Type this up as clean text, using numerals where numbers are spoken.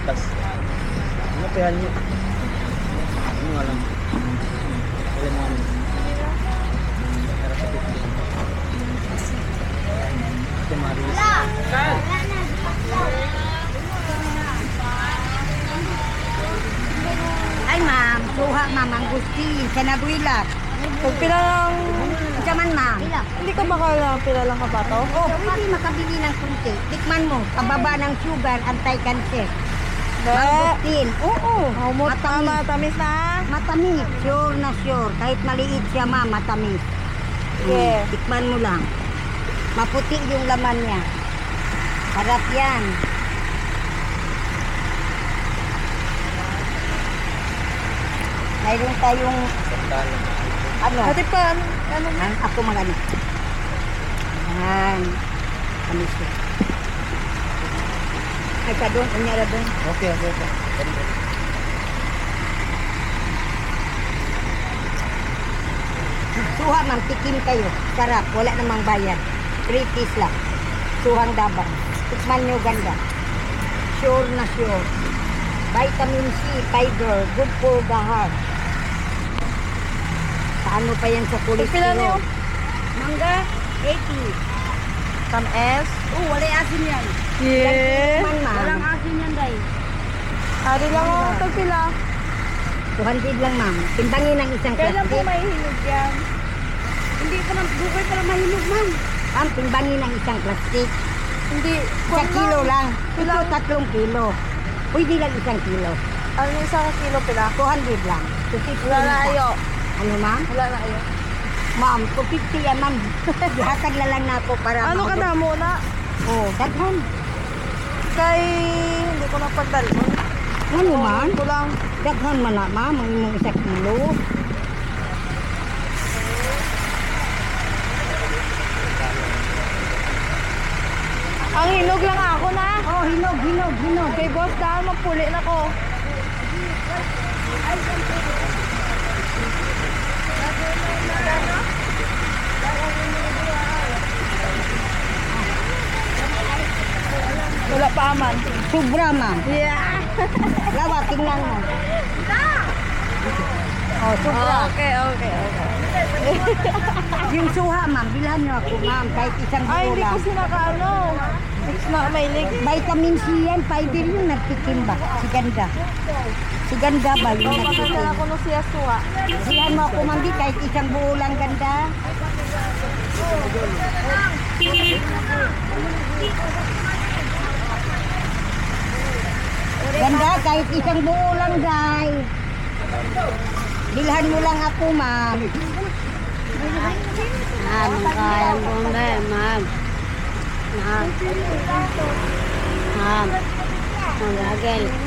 butas. Ano pihan niyo? Ano nga lang. Wala mo ano. Pero sa 15. Ito Maris. Ay ma'am, suha ma'am, ang gusti, sa nabuilat. Pag pila lang, Kaman ma'am. hindi ka makala pila lang ka ba to? Oh, pwede makabili ng kunti. Tikman mo, pababa ng sugar, anti-cancer. Mangustin. Oo. Matamis na. Matamis, sure na sure. Kahit maliit siya ma'am, matamis. Yeah. Tikman mo lang. Maputi yung laman niya. Harap yan. Mayroon tayong, Sandalo. ano, Ate pa, ano na? ako magano. Yan. Tamis siya. Ay, ka doon, kunyara doon. Okay, okay, okay. Suha ma'am, tikim kayo. Sarap, wala namang bayad. 3 piece lang. Suhang dabang. Tikman nyo ganda. Sure na sure. Vitamin C, fiber, good for the heart. Paano pa yan sa Pag pila na kolesterol? yun? Mangga, 80. Tam S. Oh, wala asin yan. Yeah. Man, ma'am. Walang asin yan, day. Ari lang ako pag pila. 200 lang ma'am. Timbangin ng isang Kailan po plastic. may hinog yan? Hindi pa lang, bukay pa lang mahinog, ma'am. Ma'am, timbangin ng isang plastic. Hindi. Sa kilo lang. Ito, Ilang? 3 kilo. Pwede lang 1 kilo. Ano yung isang kilo pila? 200 lang. 250 Wala na isa. ayo. Ano ma'am? Wala na ayo. Ma'am, 250 yan ma'am. Ihatag na lang na ako para Ano ka na muna? Oh, daghan. Kay hindi ko napagdalon. Ano man? Ko lang. Daghan man na ma'am, ang imong 1 kilo. Ang hinog lang ako na. Oh, hinog, hinog, hinog. Kay boss dahil magpuli na ko. Wala pa aman. Sobra ma'am. Yeah. Lawa, tingnan mo. Oh, sobra. Okay. Yung suha ma'am, bilhan niyo ako ma'am, kahit isang Ay, buo hindi ko lang. sinakaano. It's not my leg. Vitamin C yan, fiber yung nagtikim ba? Si ganda. Si ganda ba yung Pakasal nagtikim? ako nung siya suha. Bilhan mo ako ma'am, di kahit isang buo lang ganda. Ganda, kahit isang buo lang, guys. Bilhan mo lang ako, ma'am. Ma'am, kaya mo na, ma'am. Ma'am. Ma'am. Ma'am,